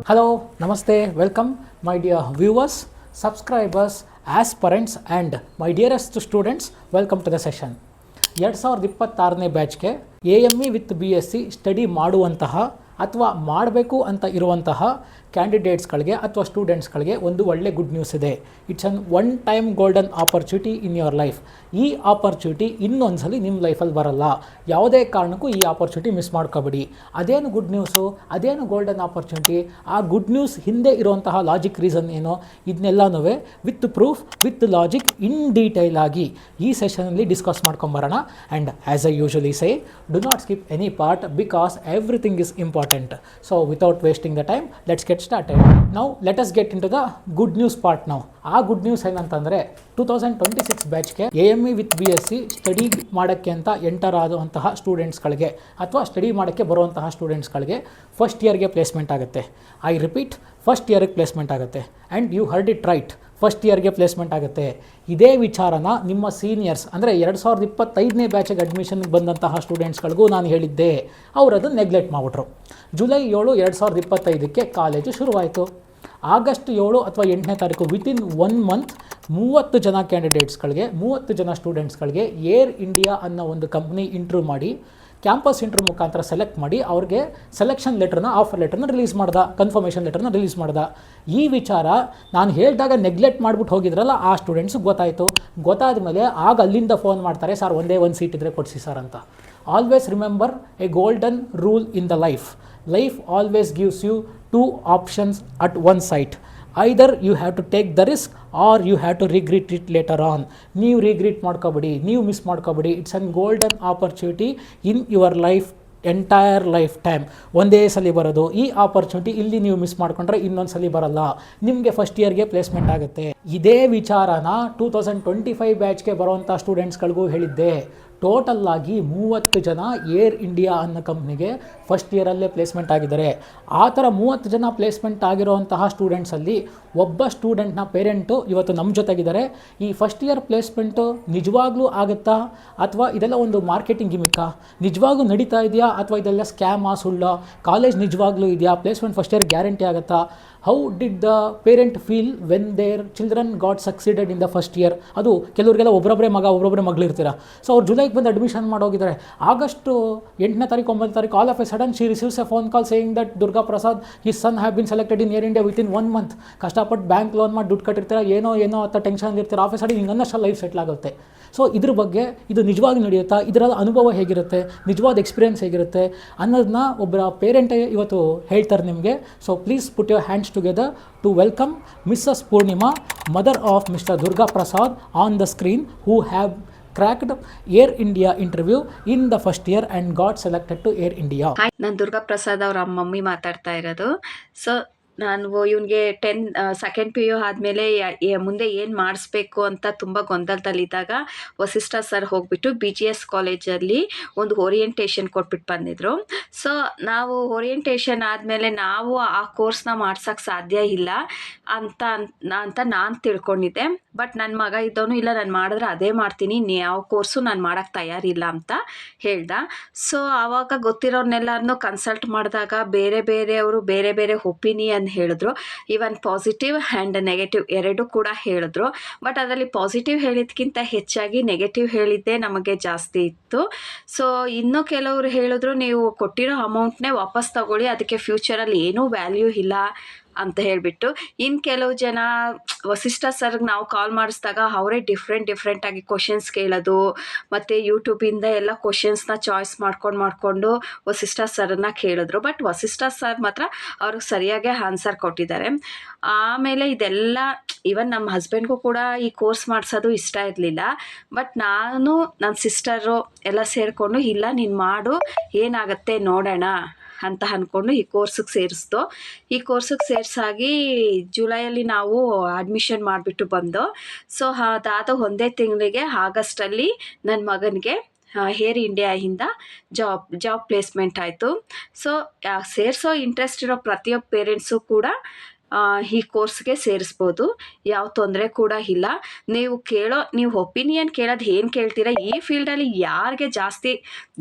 Hello, Namaste, welcome my dear viewers, subscribers, aspirants and my dearest students, welcome to the session. 2026ನೇ ಬ್ಯಾಚ್ಗೆ AME with BSc study ಮಾಡುವಂತಹ ಅಥವಾ ಮಾಡಬೇಕು ಅಂತ ಇರುವಂತಹ ಕ್ಯಾಂಡಿಡೇಟ್ಸ್ಗಳಿಗೆ ಅಥವಾ ಸ್ಟೂಡೆಂಟ್ಸ್ಗಳಿಗೆ ಒಂದು ಒಳ್ಳೆ ಗುಡ್ ನ್ಯೂಸ್ ಇದೆ. It's an one time golden opportunity in your life. ಈ ಆಪರ್ಚುನಿಟಿ ಇನ್ನೊಂದ್ಸಲಿ ನಿಮ್ಮ ಲೈಫಲ್ಲಿ ಬರಲ್ಲ. ಯಾವುದೇ ಕಾರಣಕ್ಕೂ ಈ ಆಪರ್ಚುನಿಟಿ ಮಿಸ್ ಮಾಡ್ಕೋಬೇಡಿ. ಅದೇನು ಗುಡ್ ನ್ಯೂಸು, ಅದೇನು ಗೋಲ್ಡನ್ ಆಪರ್ಚುನಿಟಿ, ಆ ಗುಡ್ ನ್ಯೂಸ್ ಹಿಂದೆ ಇರುವಂತಹ ಲಾಜಿಕ್ ರೀಸನ್ ಏನೋ ಇದನ್ನೆಲ್ಲನೂ with proof with logic in detail ಆಗಿ ಈ ಸೆಷನಲ್ಲಿ ಡಿಸ್ಕಸ್ ಮಾಡ್ಕೊಂಬರೋಣ. And as I usually say, do not skip any part because everything is important. So without wasting the time, let's get started. Now let us get into the good news part now. ಆ good news ಏನಂತಂದರೆ 2026 ಬ್ಯಾಚ್ಗೆ AME with BSc study ಮಾಡೋಕ್ಕೆ ಅಂತ enter ಆದಂತಹ ಸ್ಟೂಡೆಂಟ್ಸ್ಗಳಿಗೆ ಅಥವಾ study ಮಾಡೋಕ್ಕೆ ಬರುವಂತಹ ಸ್ಟೂಡೆಂಟ್ಸ್ಗಳಿಗೆ ಫಸ್ಟ್ ಇಯರ್ಗೆ ಪ್ಲೇಸ್ಮೆಂಟ್ ಆಗುತ್ತೆ. ಐ ರಿಪೀಟ್, ಫಸ್ಟ್ ಇಯರ್ಗೆ ಪ್ಲೇಸ್ಮೆಂಟ್ ಆಗುತ್ತೆ. And you heard it right, first ಇಯರ್ಗೆ ಪ್ಲೇಸ್ಮೆಂಟ್ ಆಗುತ್ತೆ. ಇದೇ ವಿಚಾರನ ನಿಮ್ಮ ಸೀನಿಯರ್ಸ್ ಅಂದರೆ 2025ನೇ ಬ್ಯಾಚಿಗೆ ಅಡ್ಮಿಷನ್ಗೆ ಬಂದಂತಹ ಸ್ಟೂಡೆಂಟ್ಸ್ಗಳಿಗೂ ನಾನು ಹೇಳಿದ್ದೆ. ಅವರು ಅದನ್ನು ನೆಗ್ಲೆಕ್ಟ್ ಮಾಡಿಬಿಟ್ರು. ಜುಲೈ 7, 2025ಕ್ಕೆ ಕಾಲೇಜು ಶುರುವಾಯಿತು. ಆಗಸ್ಟ್ 7 ಅಥವಾ 8ನೇ ತಾರೀಕು ವಿತಿನ್ 1 ಮಂತ್ 30 ಜನ ಕ್ಯಾಂಡಿಡೇಟ್ಸ್ಗಳಿಗೆ, 30 ಜನ ಸ್ಟೂಡೆಂಟ್ಸ್ಗಳಿಗೆ ಏರ್ ಇಂಡಿಯಾ ಅನ್ನೋ ಒಂದು ಕಂಪ್ನಿ ಇಂಟ್ರ್ಯೂ ಮಾಡಿ, ಕ್ಯಾಂಪಸ್ ಇಂಟ್ರ್ಯೂ ಮುಖಾಂತರ ಸೆಲೆಕ್ಟ್ ಮಾಡಿ ಅವ್ರಿಗೆ ಸೆಲೆಕ್ಷನ್ ಲೆಟ್ರನ್ನ, ಆಫರ್ ಲೆಟ್ರನ್ನ ರಿಲೀಸ್ ಮಾಡ್ದ, ಕನ್ಫರ್ಮೇಷನ್ ಲೆಟ್ರನ್ನ ರಿಲೀಸ್ ಮಾಡ್ದ. ಈ ವಿಚಾರ ನಾನು ಹೇಳಿದಾಗ ನೆಗ್ಲೆಕ್ಟ್ ಮಾಡಿಬಿಟ್ಟು ಹೋಗಿದ್ರಲ್ಲ ಆ ಸ್ಟೂಡೆಂಟ್ಸ್ಗೆ ಗೊತ್ತಾಯಿತು. ಗೊತ್ತಾದ ಮೇಲೆ ಆಗ ಅಲ್ಲಿಂದ ಫೋನ್ ಮಾಡ್ತಾರೆ, ಸರ್ ಒಂದೇ ಒಂದು ಸೀಟ್ ಇದ್ದರೆ ಕೊಡಿಸಿ ಸರ್ ಅಂತ. Always remember A golden rule in the life. Life always gives you two options at one side. Either you have to take the risk or you have to regret it later on. ನೀವು regret ಮಾಡ್ಕೋಬೇಡಿ, ನೀವು miss ಮಾಡ್ಕೋಬೇಡಿ. It's an golden opportunity in your life, entire life time. ಒಂದೇ ಸಲ ಬರೋದು ಈ opportunity. ಇಲ್ಲಿ ನೀವು ಮಿಸ್ ಮಾಡ್ಕೊಂಡ್ರೆ ಇನ್ನೊಂದು ಸಲ ಬರಲ್ಲ. ನಿಮಗೆ ಫಸ್ಟ್ ಇಯರ್ಗೆ ಪ್ಲೇಸ್ಮೆಂಟ್ ಆಗುತ್ತೆ. ಇದೇ ವಿಚಾರನ 2025 ಬ್ಯಾಚ್ಗೆ ಬರುವಂಥ ಸ್ಟೂಡೆಂಟ್ಸ್ಗಳಿಗೂ ಹೇಳಿದ್ದೆ. ಟೋಟಲ್ ಆಗಿ 30 ಜನ ಏರ್ ಇಂಡಿಯಾ ಅನ್ನೋ ಕಂಪ್ನಿಗೆ ಫಸ್ಟ್ ಇಯರಲ್ಲೇ ಪ್ಲೇಸ್ಮೆಂಟ್ ಆಗಿದ್ದಾರೆ. ಆ ಥರ 30 ಜನ ಪ್ಲೇಸ್ಮೆಂಟ್ ಆಗಿರೋಂತಹ ಸ್ಟೂಡೆಂಟ್ಸಲ್ಲಿ ಒಬ್ಬ ಸ್ಟೂಡೆಂಟ್ನ ಪೇರೆಂಟು ಇವತ್ತು ನಮ್ಮ ಜೊತೆಗಿದ್ದಾರೆ. ಈ ಫಸ್ಟ್ ಇಯರ್ ಪ್ಲೇಸ್ಮೆಂಟು ನಿಜವಾಗ್ಲೂ ಆಗುತ್ತಾ ಅಥವಾ ಇದೆಲ್ಲ ಒಂದು ಮಾರ್ಕೆಟಿಂಗ್ ಗಿಮಿಕ್ಕಾ, ನಿಜವಾಗ್ಲೂ ನಡೀತಾ ಇದೆಯಾ ಅಥವಾ ಇದೆಲ್ಲ ಸ್ಕ್ಯಾಮಾ, ಸುಳ್ಳ, ಕಾಲೇಜ್ ನಿಜವಾಗ್ಲೂ ಇದೆಯಾ, ಪ್ಲೇಸ್ಮೆಂಟ್ ಫಸ್ಟ್ ಇಯರ್ ಗ್ಯಾರಂಟಿ ಆಗುತ್ತಾ, how did the parent feel when their children got succeeded in the first year. ಅದು ಕೆಲವರಿಗೆಲ್ಲ ಒಬ್ಬೊಬ್ಬರೇ ಮಗ, ಒಬ್ಬೊಬ್ಬರೇ ಮಗಳಿರ್ತೀರ. ಸೊ ಅವ್ರು ಜುಲೈಗೆ ಬಂದು ಅಡ್ಮಿಷನ್ ಮಾಡೋಗಿದ್ದಾರೆ. ಆಗಸ್ಟ್ 8ನೇ ತಾರೀಕು 9ನೇ ತಾರೀಕು all of A sudden she receives A phone call saying that Durga Prasad his son have been selected in air India within 1 month. ಕಷ್ಟಪಟ್ಟು ಬ್ಯಾಂಕ್ ಲೋನ್ ಮಾಡಿ ದುಡ್ಡು ಕಟ್ಟಿರ್ತೀರ, ಏನೋ ಅಂತ ಟೆನ್ಷನ್ ಇರ್ತೀರ. ಆಫ್ ಎ ಸಡನ್ ಇನ್ನೊಂದಷ್ಟು ಲೈಫ್ ಸೆಟ್ಲ್ ಆಗುತ್ತೆ. ಸೊ ಇದ್ರ ಬಗ್ಗೆ ಇದು ನಿಜವಾಗಿ ನಡೆಯುತ್ತಾ, ಇದರ ಅನುಭವ ಹೇಗಿರುತ್ತೆ, ನಿಜವಾದ ಎಕ್ಸ್ಪೀರಿಯನ್ಸ್ ಹೇಗಿರುತ್ತೆ ಅನ್ನೋದನ್ನ ಒಬ್ಬರ ಪೇರೆಂಟೇ ಇವತ್ತು ಹೇಳ್ತಾರೆ ನಿಮಗೆ. So please put your hands together to welcome Mrs. Purnima, mother of Mr. Durga Prasad on the screen, who have cracked Air India interview in the first year and got selected to Air India. Hi, ನಾನು ದುರ್ಗಾ ಪ್ರಸಾದ್ ಅವರ mummy ಮಾತಾಡ್ತಾ ಇರೋದು. So ನಾನು ಇವನಿಗೆ second PU ಆದಮೇಲೆ ಮುಂದೆ ಏನು ಮಾಡಿಸ್ಬೇಕು ಅಂತ ತುಂಬ ಗೊಂದಲದಲ್ಲಿದ್ದಾಗ ವಸಿಷ್ಠ ಸರ್ ಹೋಗ್ಬಿಟ್ಟು BGS ಕಾಲೇಜಲ್ಲಿ ಒಂದು ಓರಿಯೆಂಟೇಷನ್ ಕೊಟ್ಬಿಟ್ಟು ಬಂದಿದ್ರು. ಸೊ ನಾವು ಓರಿಯೆಂಟೇಷನ್ ಆದಮೇಲೆ ನಾವು ಆ ಕೋರ್ಸ್ನ ಮಾಡ್ಸೋಕ್ಕೆ ಸಾಧ್ಯ ಇಲ್ಲ ಅಂತ ನಾನು ತಿಳ್ಕೊಂಡಿದ್ದೆ. ಬಟ್ ನನ್ನ ಮಗ ಇದ್ದವನು ಇಲ್ಲ, ನಾನು ಮಾಡಿದ್ರೆ ಅದೇ ಮಾಡ್ತೀನಿ, ಯಾವ ಕೋರ್ಸು ನಾನು ಮಾಡೋಕ್ಕೆ ತಯಾರಿಲ್ಲ ಅಂತ ಹೇಳ್ದ. ಸೊ ಆವಾಗ ಗೊತ್ತಿರೋರ್ನೆಲ್ಲರನ್ನೂ ಕನ್ಸಲ್ಟ್ ಮಾಡಿದಾಗ ಬೇರೆಯವರು ಬೇರೆ ಒಪಿನಿಯನ್ ಹೇಳಿದ್ರು. ಈವನ್ ಪಾಸಿಟಿವ್ ಆ್ಯಂಡ್ ನೆಗೆಟಿವ್ ಎರಡೂ ಕೂಡ ಹೇಳಿದ್ರು. ಬಟ್ ಅದರಲ್ಲಿ ಪಾಸಿಟಿವ್ ಹೇಳಿದ್ಕಿಂತ ಹೆಚ್ಚಾಗಿ ನೆಗೆಟಿವ್ ಹೇಳಿದ್ದೇ ನಮಗೆ ಜಾಸ್ತಿ ಇತ್ತು. ಸೊ ಇನ್ನೂ ಕೆಲವರು ಹೇಳಿದ್ರು, ನೀವು ಕೊಟ್ಟಿರೋ ಅಮೌಂಟ್ನೇ ವಾಪಸ್ ತಗೊಳ್ಳಿ, ಅದಕ್ಕೆ ಫ್ಯೂಚರಲ್ಲಿ ಏನೂ ವ್ಯಾಲ್ಯೂ ಇಲ್ಲ ಅಂತ ಹೇಳಿಬಿಟ್ಟು. ಇನ್ನು ಕೆಲವು ಜನ ವಸಿಷ್ಠ ಸರ್ಗೆ ನಾವು ಕಾಲ್ ಮಾಡಿಸಿದಾಗ ಅವರೇ ಡಿಫ್ರೆಂಟಾಗಿ ಕ್ವಶನ್ಸ್ ಕೇಳೋದು, ಮತ್ತು ಯೂಟ್ಯೂಬಿಂದ ಎಲ್ಲ ಕ್ವಶನ್ಸ್ನ ಚಾಯ್ಸ್ ಮಾಡ್ಕೊಂಡು ವಸಿಷ್ಠ ಸರ್ನ ಕೇಳಿದ್ರು. ಬಟ್ ವಸಿಷ್ಠ ಸರ್ ಮಾತ್ರ ಅವ್ರಿಗೆ ಸರಿಯಾಗಿ ಆನ್ಸರ್ ಕೊಟ್ಟಿದ್ದಾರೆ. ಆಮೇಲೆ ಇದೆಲ್ಲ ಈವನ್ ನಮ್ಮ ಹಸ್ಬೆಂಡ್ಗೂ ಕೂಡ ಈ ಕೋರ್ಸ್ ಮಾಡಿಸೋದು ಇಷ್ಟ ಇರಲಿಲ್ಲ. ಬಟ್ ನಾನು ನನ್ನ ಸಿಸ್ಟರು ಎಲ್ಲ ಸೇರಿಕೊಂಡು, ಇಲ್ಲ ನೀನು ಮಾಡು, ಏನಾಗುತ್ತೆ ನೋಡೋಣ ಅಂತ ಅಂದ್ಕೊಂಡು ಈ ಕೋರ್ಸಿಗೆ ಸೇರಿಸ್ತು. ಈ ಕೋರ್ಸಿಗೆ ಸೇರಿಸಾಗಿ ಜುಲೈಯಲ್ಲಿ ನಾವು ಅಡ್ಮಿಷನ್ ಮಾಡಿಬಿಟ್ಟು ಬಂದು. ಸೊ ಅದಾದ ಒಂದೇ ತಿಂಗಳಿಗೆ ಆಗಸ್ಟಲ್ಲಿ ನನ್ನ ಮಗನಿಗೆ ಏರ್ ಇಂಡಿಯಾದಿಂದ ಜಾಬ್ ಪ್ಲೇಸ್ಮೆಂಟ್ ಆಯಿತು. ಸೊ ಸೇರಿಸೋ ಇಂಟ್ರೆಸ್ಟ್ ಇರೋ ಪ್ರತಿಯೊಬ್ಬ ಪೇರೆಂಟ್ಸು ಕೂಡ ಈ ಕೋರ್ಸ್ಗೆ ಸೇರಿಸ್ಬೋದು. ಯಾವ ತೊಂದರೆ ಕೂಡ ಇಲ್ಲ. ನೀವು ಒಪಿನಿಯನ್ ಕೇಳೋದು ಏನು ಕೇಳ್ತೀರಾ, ಈ ಫೀಲ್ಡಲ್ಲಿ ಯಾರಿಗೆ ಜಾಸ್ತಿ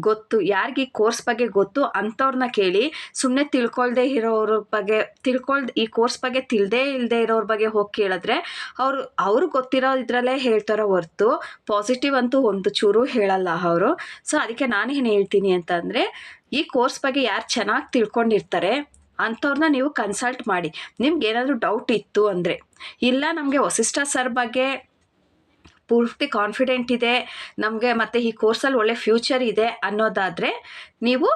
ಗೊತ್ತು, ಯಾರಿಗೆ ಈ ಕೋರ್ಸ್ ಬಗ್ಗೆ ಗೊತ್ತು ಅಂಥವ್ರನ್ನ ಕೇಳಿ. ಸುಮ್ಮನೆ ತಿಳ್ಕೊಳ್ದೇ ಇರೋವ್ರ ಬಗ್ಗೆ ಈ ಕೋರ್ಸ್ ಬಗ್ಗೆ ಇಲ್ಲದೆ ಇರೋರ ಬಗ್ಗೆ ಹೋಗಿ ಕೇಳಿದ್ರೆ ಅವ್ರಿಗೆ ಗೊತ್ತಿರೋ ಇದರಲ್ಲೇ ಹೇಳ್ತಾರೋ ಹೊರ್ತು ಪಾಸಿಟಿವ್ ಅಂತೂ ಒಂದು ಚೂರು ಹೇಳಲ್ಲ ಅವರು. ಸೊ ಅದಕ್ಕೆ ನಾನೇನು ಹೇಳ್ತೀನಿ ಅಂತಂದರೆ, ಈ ಕೋರ್ಸ್ ಬಗ್ಗೆ ಯಾರು ಚೆನ್ನಾಗಿ ತಿಳ್ಕೊಂಡಿರ್ತಾರೆ ಅಂಥವ್ರನ್ನ ನೀವು ಕನ್ಸಲ್ಟ್ ಮಾಡಿ. ನಿಮ್ಗೆ ಏನಾದರೂ ಡೌಟ್ ಇತ್ತು ಅಂದರೆ, ಇಲ್ಲ ನಮಗೆ ವಸಿಷ್ಠ ಸರ್ ಬಗ್ಗೆ ಪೂರ್ತಿ ಕಾನ್ಫಿಡೆಂಟ್ ಇದೆ ನಮಗೆ, ಮತ್ತು ಈ ಕೋರ್ಸಲ್ಲಿ ಒಳ್ಳೆ ಫ್ಯೂಚರ್ ಇದೆ ಅನ್ನೋದಾದರೆ ನೀವು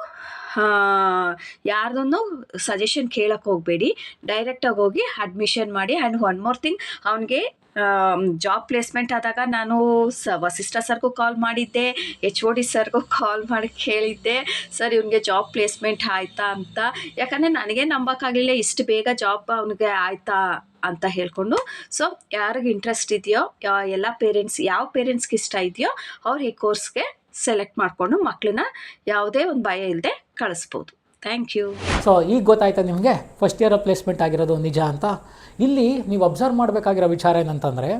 ಯಾರ್ದನ್ನು ಸಜೆಷನ್ ಕೇಳಕ್ಕೆ ಹೋಗಬೇಡಿ. ಡೈರೆಕ್ಟಾಗಿ ಹೋಗಿ ಅಡ್ಮಿಷನ್ ಮಾಡಿ. ಆ್ಯಂಡ್ ಒನ್ ಮೋರ್ ಥಿಂಗ್, ಅವನಿಗೆ ಜಾಬ್ ಪ್ಲೇಸ್ಮೆಂಟ್ ಆದಾಗ ನಾನು ವಸಿಷ್ಠ ಸರ್ಗೂ ಕಾಲ್ ಮಾಡಿದ್ದೆ, HOD ಸರ್ಗೂ ಕಾಲ್ ಮಾಡಿ ಕೇಳಿದ್ದೆ, ಸರ್ ಇವನಿಗೆ ಜಾಬ್ ಪ್ಲೇಸ್ಮೆಂಟ್ ಆಯಿತಾ ಅಂತ. ಯಾಕಂದರೆ ನನಗೆ ನಂಬೋಕ್ಕಾಗಲಿಲ್ಲ ಇಷ್ಟು ಬೇಗ ಜಾಬ್ ಅವನಿಗೆ ಆಯಿತಾ ಅಂತ ಹೇಳ್ಕೊಂಡು. ಸೊ ಯಾರಿಗೆ ಇಂಟ್ರೆಸ್ಟ್ ಇದೆಯೋ, ಯಾವ ಪೇರೆಂಟ್ಸ್ಗೆ ಇಷ್ಟ ಇದೆಯೋ ಅವ್ರು ಈ ಕೋರ್ಸ್ಗೆ ಸೆಲೆಕ್ಟ್ ಮಾಡಿಕೊಂಡು ಮಕ್ಕಳನ್ನ ಯಾವುದೇ ಒಂದು ಭಯ ಇಲ್ಲದೆ ಕಳಿಸ್ಬೋದು. Thank you. ಸೊ ಈಗ ಗೊತ್ತಾಯ್ತಾ ನಿಮಗೆ ಫಸ್ಟ್ ಇಯರ್ ಪ್ಲೇಸ್ಮೆಂಟ್ ಆಗಿರೋದು ನಿಜ ಅಂತ. ಇಲ್ಲಿ ನೀವು ಅಬ್ಸರ್ವ್ ಮಾಡಬೇಕಾಗಿರೋ ವಿಚಾರ ಏನಂತಂದರೆ,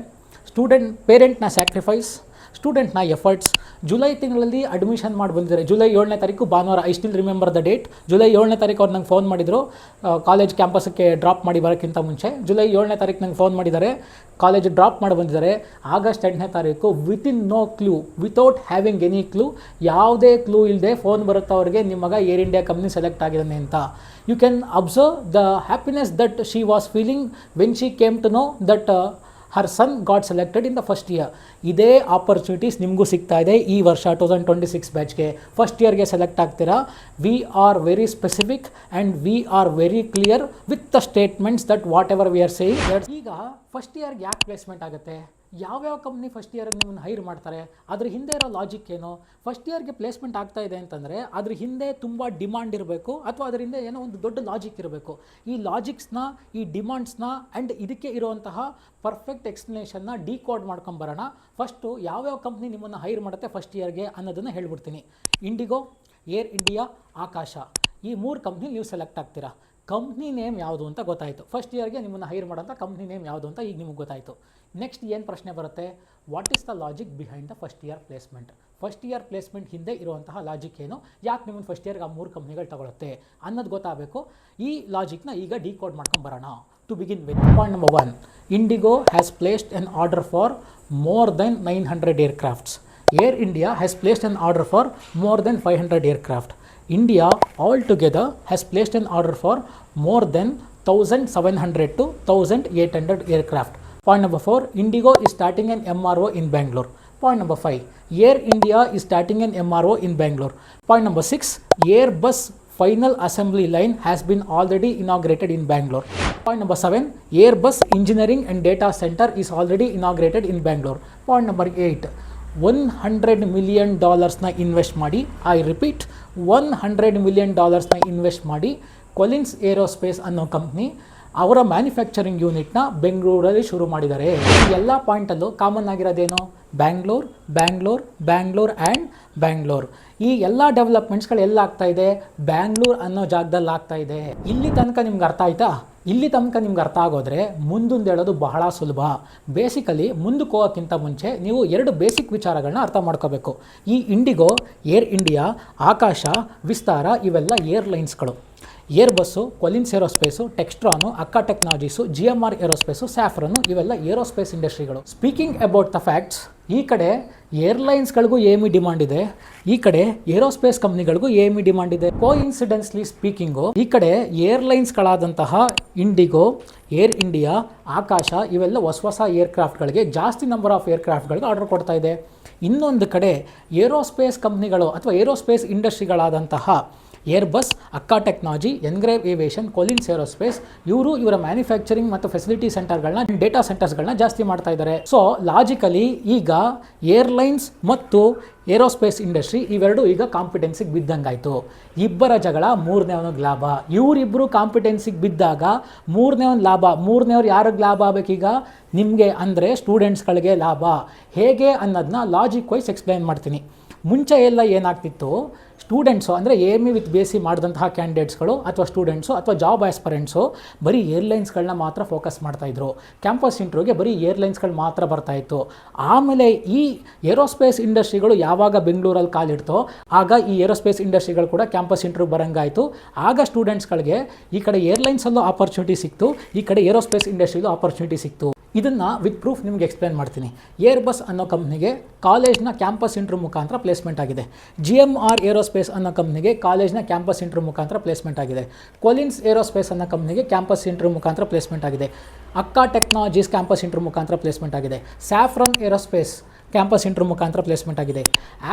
ಪೇರೆಂಟ್ನ ಸ್ಯಾಕ್ರಿಫೈಸ್, ಸ್ಟೂಡೆಂಟ್ನ ಎಫರ್ಟ್ಸ್. ಜುಲೈ ತಿಂಗಳಲ್ಲಿ ಅಡ್ಮಿಷನ್ ಮಾಡಿ ಬಂದಿದ್ದಾರೆ. ಜುಲೈ 7ನೇ ತಾರೀಕು ಭಾನುವಾರ. I still remember the date. July 7ನೇ ತಾರೀಕು ಅವ್ರು ನಂಗೆ ಫೋನ್ ಮಾಡಿದರು, ಕಾಲೇಜ್ ಕ್ಯಾಂಪಸ್ಗೆ ಡ್ರಾಪ್ ಮಾಡಿ ಬರೋಕ್ಕಿಂತ ಮುಂಚೆ. ಜುಲೈ 7ನೇ ತಾರೀಕು ನಂಗೆ ಫೋನ್ ಮಾಡಿದ್ದಾರೆ, ಕಾಲೇಜ್ ಡ್ರಾಪ್ ಮಾಡಿ ಬಂದಿದ್ದಾರೆ. ಆಗಸ್ಟ್ 8ನೇ ತಾರೀಕು within no clue, without having any clue, ಯಾವುದೇ ಕ್ಲೂ ಇಲ್ಲದೆ ಫೋನ್ ಬರುತ್ತೆ ಅವ್ರಿಗೆ, ನಿಮ್ಮ ಮಗ ಏರ್ ಇಂಡಿಯಾ ಕಂಪ್ನಿ ಸೆಲೆಕ್ಟ್ ಆಗಿದ್ದಾನೆ ಅಂತ. You can observe the happiness that she was feeling when she came to know that her son got selected in the first year. ಇದೇ opportunities ನಿಮಗೂ ಸಿಗ್ತಾ ಇದೆ ಈ ವರ್ಷ 2026 ಬ್ಯಾಚ್ಗೆ. ಫಸ್ಟ್ ಇಯರ್ಗೆ ಸೆಲೆಕ್ಟ್ ಆಗ್ತೀರಾ. We are very specific and we are very clear with the statements that whatever we are saying. ಈಗ ಫಸ್ಟ್ ಇಯರ್ಗೆ ಯಾಕೆ ಪ್ಲೇಸ್ಮೆಂಟ್ ಆಗುತ್ತೆ, ಯಾವ್ಯಾವ ಕಂಪ್ನಿ ಫಸ್ಟ್ ಇಯರ್ಗೆ ನಿಮ್ಮನ್ನು ಹೈರ್ ಮಾಡ್ತಾರೆ, ಅದ್ರ ಹಿಂದೆ ಇರೋ ಲಾಜಿಕ್ ಏನು? ಫಸ್ಟ್ ಇಯರ್ಗೆ ಪ್ಲೇಸ್ಮೆಂಟ್ ಆಗ್ತಾ ಇದೆ ಅಂತಂದರೆ ಅದ್ರ ಹಿಂದೆ ತುಂಬ ಡಿಮಾಂಡ್ ಇರಬೇಕು, ಅಥವಾ ಅದರ ಹಿಂದೆ ಏನೋ ಒಂದು ದೊಡ್ಡ ಲಾಜಿಕ್ ಇರಬೇಕು. ಈ ಲಾಜಿಕ್ಸ್ನ, ಈ ಡಿಮಾಂಡ್ಸ್ನ ಆ್ಯಂಡ್ ಇದಕ್ಕೆ ಇರುವಂತಹ ಪರ್ಫೆಕ್ಟ್ ಎಕ್ಸ್ಪ್ಲನೇಷನ್ನ ಡಿಕೋಡ್ ಮಾಡ್ಕೊಂಬರೋಣ. ಫಸ್ಟು ಯಾವ್ಯಾವ ಕಂಪ್ನಿ ನಿಮ್ಮನ್ನು ಹೈರ್ ಮಾಡುತ್ತೆ ಫಸ್ಟ್ ಇಯರ್ಗೆ ಅನ್ನೋದನ್ನು ಹೇಳ್ಬಿಡ್ತೀನಿ. ಇಂಡಿಗೋ, ಏರ್ ಇಂಡಿಯಾ, ಆಕಾಶ, ಈ 3 ಕಂಪ್ನಿ ನೀವು ಸೆಲೆಕ್ಟ್ ಆಗ್ತೀರಾ. ಕಂಪ್ನಿ ನೇಮ್ ಯಾವುದು ಅಂತ ಗೊತ್ತಾಯಿತು. ಫಸ್ಟ್ ಇಯರ್ಗೆ ನಿಮ್ಮನ್ನು ಹೈರ್ ಮಾಡೋಂಥ ಕಂಪ್ನಿ ನೇಮ್ ಯಾವುದು ಅಂತ ಈಗ ನಿಮಗೆ ಗೊತ್ತಾಯಿತು. ನೆಕ್ಸ್ಟ್ ಏನು ಪ್ರಶ್ನೆ ಬರುತ್ತೆ, what is the logic behind the first year placement? First year placement ಹಿಂದೆ ಇರುವಂತಹ ಲಾಜಿಕ್ ಏನು, ಯಾಕೆ ನಿಮ್ಮನ್ನು ಫಸ್ಟ್ ಇಯರ್ಗೆ ಆ 3 ಕಂಪ್ನಿಗಳು ತಗೊಳುತ್ತೆ ಅನ್ನೋದು ಗೊತ್ತಾಗಬೇಕು. ಈ ಲಾಜಿಕ್ನ ಈಗ ಡಿಕೋಡ್ ಮಾಡ್ಕೊಂಡು ಬರೋಣ. To begin with point number 1, IndiGo has placed an order for more than 900 aircrafts. Air India has placed an order for more than 500 aircraft. India altogether has placed an order for more than 1700 to 1800 aircraft. Point number 4, Indigo is starting an MRO in Bangalore. Point number 5, Air India is starting an MRO in Bangalore. Point number 6, Airbus final assembly line has been already inaugurated in Bangalore. Point number 7, Airbus engineering and data center is already inaugurated in Bangalore. Point number 8, $100 million invest ಮಾಡಿ, I repeat $100 million invest ಮಾಡಿ ಕೊಲಿನ್ಸ್ aerospace ಅನ್ನೋ company ಅವರ manufacturing ಯೂನಿಟ್ನ ಬೆಂಗಳೂರಲ್ಲಿ ಶುರು ಮಾಡಿದ್ದಾರೆ. ಈ ಎಲ್ಲ ಪಾಯಿಂಟಲ್ಲೂ common ಆಗಿರೋದೇನು, Bangalore Bangalore Bangalore and Bangalore. ಈ ಎಲ್ಲ ಡೆವಲಪ್ಮೆಂಟ್ಸ್ಗಳು ಎಲ್ಲ ಆಗ್ತಾ ಇದೆ, ಬ್ಯಾಂಗ್ಳೂರ್ ಅನ್ನೋ ಜಾಗದಲ್ಲಿ ಆಗ್ತಾ ಇದೆ. ಇಲ್ಲಿ ತನಕ ನಿಮ್ಗೆ ಅರ್ಥ ಆಯ್ತಾ? ಇಲ್ಲಿ ತನಕ ನಿಮ್ಗೆ ಅರ್ಥ ಆಗೋದ್ರೆ ಮುಂದೊಂದು ಹೇಳೋದು ಬಹಳ ಸುಲಭ. ಬೇಸಿಕಲಿ ಮುಂದಕ್ಕೆ ಹೋಗೋಕ್ಕಿಂತ ಮುಂಚೆ ನೀವು 2 ಬೇಸಿಕ್ ವಿಚಾರಗಳನ್ನ ಅರ್ಥ ಮಾಡ್ಕೋಬೇಕು. ಈ ಇಂಡಿಗೋ, ಏರ್ ಇಂಡಿಯಾ, ಆಕಾಶ, ವಿಸ್ತಾರ ಇವೆಲ್ಲ ಏರ್ಲೈನ್ಸ್ಗಳು. ಏರ್ಬಸ್ಸು, ಕೊಲಿನ್ಸ್ ಏರೋಸ್ಪೇಸು, ಟೆಕ್ಸ್ಟ್ರಾನು, ಅಕ್ಕಾ ಟೆಕ್ನಾಲಜೀಸು, GMR ಏರೋಸ್ಪೇಸು, ಸ್ಯಾಫ್ರನು ಇವೆಲ್ಲ ಏರೋಸ್ಪೇಸ್ ಇಂಡಸ್ಟ್ರಿಗಳು. ಸ್ಪೀಕಿಂಗ್ ಅಬೌಟ್ ದ ಫ್ಯಾಕ್ಟ್ಸ್, ಈ ಕಡೆ ಏರ್ಲೈನ್ಸ್ಗಳಿಗೂ ಏಮಿ ಡಿಮಾಂಡ್ ಇದೆ, ಈ ಕಡೆ ಏರೋಸ್ಪೇಸ್ ಕಂಪ್ನಿಗಳಿಗೂ ಏಮಿ ಡಿಮಾಂಡ್ ಇದೆ. ಕೋಇನ್ಸಿಡೆನ್ಸ್ಲಿ ಸ್ಪೀಕಿಂಗು, ಈ ಕಡೆ ಏರ್ಲೈನ್ಸ್ಗಳಾದಂತಹ ಇಂಡಿಗೋ, ಏರ್ ಇಂಡಿಯಾ, ಆಕಾಶ ಇವೆಲ್ಲ ಹೊಸ ಏರ್ಕ್ರಾಫ್ಟ್ಗಳಿಗೆ, ಜಾಸ್ತಿ ನಂಬರ್ ಆಫ್ ಏರ್ಕ್ರಾಫ್ಟ್ಗಳಿಗೆ ಆರ್ಡರ್ ಕೊಡ್ತಾ ಇದೆ. ಇನ್ನೊಂದು ಕಡೆ ಏರೋಸ್ಪೇಸ್ ಕಂಪ್ನಿಗಳು ಅಥವಾ ಏರೋಸ್ಪೇಸ್ ಇಂಡಸ್ಟ್ರಿಗಳಾದಂತಹ ಏರ್ಬಸ್, ಅಕ್ಕಾ ಟೆಕ್ನಾಲಜಿ, ಎನ್ಗ್ರೇವ್ ಏವಿಯೇಷನ್, ಕೊಲಿನ್ಸ್ ಏರೋಸ್ಪೇಸ್ ಇವರ ಮ್ಯಾನುಫ್ಯಾಕ್ಚರಿಂಗ್ ಮತ್ತು ಫೆಸಿಲಿಟಿ ಸೆಂಟರ್ಗಳನ್ನ, ಡೇಟಾ ಸೆಂಟರ್ಸ್ಗಳನ್ನ ಜಾಸ್ತಿ ಮಾಡ್ತಾ ಇದ್ದಾರೆ. ಸೊ ಲಾಜಿಕಲಿ ಈಗ ಏರ್ಲೈನ್ಸ್ ಮತ್ತು ಏರೋಸ್ಪೇಸ್ ಇಂಡಸ್ಟ್ರಿ ಇವೆರಡು ಈಗ ಕಾಂಪಿಟೆನ್ಸಿಗೆ ಬಿದ್ದಂಗಾಯಿತು. ಇಬ್ಬರ ಜಗಳ, ಮೂರನೇವನಿಗೆ ಲಾಭ. ಇವರಿಬ್ಬರು ಕಾಂಪಿಟೆನ್ಸಿಗೆ ಬಿದ್ದಾಗ ಮೂರನೇವನ್ ಲಾಭ. ಮೂರನೇವ್ರು ಯಾರಿಗೆ ಲಾಭ ಆಗಬೇಕೀಗ? ನಿಮಗೆ, ಅಂದರೆ ಸ್ಟೂಡೆಂಟ್ಸ್ಗಳಿಗೆ ಲಾಭ. ಹೇಗೆ ಅನ್ನೋದನ್ನ ಲಾಜಿಕ್ ವೈಸ್ ಎಕ್ಸ್ಪ್ಲೈನ್ ಮಾಡ್ತೀನಿ. ಮುಂಚೆ ಎಲ್ಲ ಏನಾಗ್ತಿತ್ತು, ಸ್ಟೂಡೆಂಟ್ಸು ಅಂದರೆ AME ವಿತ್ BSc ಮಾಡಿದಂತಹ ಕ್ಯಾಂಡಿಡೇಟ್ಸ್ಗಳು ಅಥವಾ ಸ್ಟೂಡೆಂಟ್ಸು ಅಥವಾ ಜಾಬ್ ಆಸ್ಪರೆಂಟ್ಸು ಬರೀ ಏರ್ಲೈನ್ಸ್ಗಳನ್ನ ಮಾತ್ರ ಫೋಕಸ್ ಮಾಡ್ತಾಯಿದ್ರು. ಕ್ಯಾಂಪಸ್ ಇಂಟರ್ವ್ಯೂಗೆ ಬರೀ ಏರ್ಲೈನ್ಸ್ಗಳು ಮಾತ್ರ ಬರ್ತಾಯಿತ್ತು. ಆಮೇಲೆ ಈ ಏರೋಸ್ಪೇಸ್ ಇಂಡಸ್ಟ್ರಿಗಳು ಯಾವಾಗ ಬೆಂಗಳೂರಲ್ಲಿ ಕಾಲಿಡ್ತೋ ಆಗ ಈ ಏರೋಸ್ಪೇಸ್ ಇಂಡಸ್ಟ್ರಿಗಳು ಕೂಡ ಕ್ಯಾಂಪಸ್ ಇಂಟರ್ವ್ಯೂ ಬರಂಗಾಯಿತು. ಆಗ ಸ್ಟೂಡೆಂಟ್ಸ್ಗಳಿಗೆ ಈ ಕಡೆ ಏರ್ಲೈನ್ಸಲ್ಲೂ ಆಪರ್ಚುನಿಟಿ ಸಿಕ್ತು, ಈ ಕಡೆ ಏರೋಸ್ಪೇಸ್ ಇಂಡಸ್ಟ್ರಿಲೂ ಆಪರ್ಚುನಿಟಿ ಸಿಕ್ತು. ಇದನ್ನು ವಿತ್ ಪ್ರೂಫ್ ನಿಮಗೆ ಎಕ್ಸ್ಪ್ಲೇನ್ ಮಾಡ್ತೀನಿ. ಏರ್ಬಸ್ ಅನ್ನೋ ಕಂಪ್ನಿಗೆ ಕಾಲೇಜ್ನ ಕ್ಯಾಂಪಸ್ ಇಂಟರ್ವ್ಯೂ ಮುಖಾಂತರ ಪ್ಲೇಸ್ಮೆಂಟ್ ಆಗಿದೆ. GMR ಏರೋಸ್ಪೇಸ್ ಅನ್ನೋ ಕಂಪ್ನಿಗೆ ಕಾಲೇಜ್ನ ಕ್ಯಾಂಪಸ್ ಇಂಟರ್ವ್ಯೂ ಮುಖಾಂತರ ಪ್ಲೇಸ್ಮೆಂಟ್ ಆಗಿದೆ. ಕೊಲಿನ್ಸ್ ಏರೋಸ್ಪೇಸ್ ಅನ್ನೋ ಕಂಪ್ನಿಗೆ ಕ್ಯಾಂಪಸ್ ಇಂಟರ್ವ್ಯೂ ಮುಖಾಂತರ ಪ್ಲೇಸ್ಮೆಂಟ್ ಆಗಿದೆ. ಅಕ್ಕಾ ಟೆಕ್ನಾಲಜೀಸ್ ಕ್ಯಾಂಪಸ್ ಇಂಟರ್ವ್ಯೂ ಮುಖಾಂತರ ಪ್ಲೇಸ್ಮೆಂಟ್ ಆಗಿದೆ. ಸ್ಯಾಫ್ರನ್ ಏರೋಸ್ಪೇಸ್ ಕ್ಯಾಂಪಸ್ ಇಂಟರ್ವ್ಯೂ ಮುಖಾಂತರ ಪ್ಲೇಸ್ಮೆಂಟ್ ಆಗಿದೆ.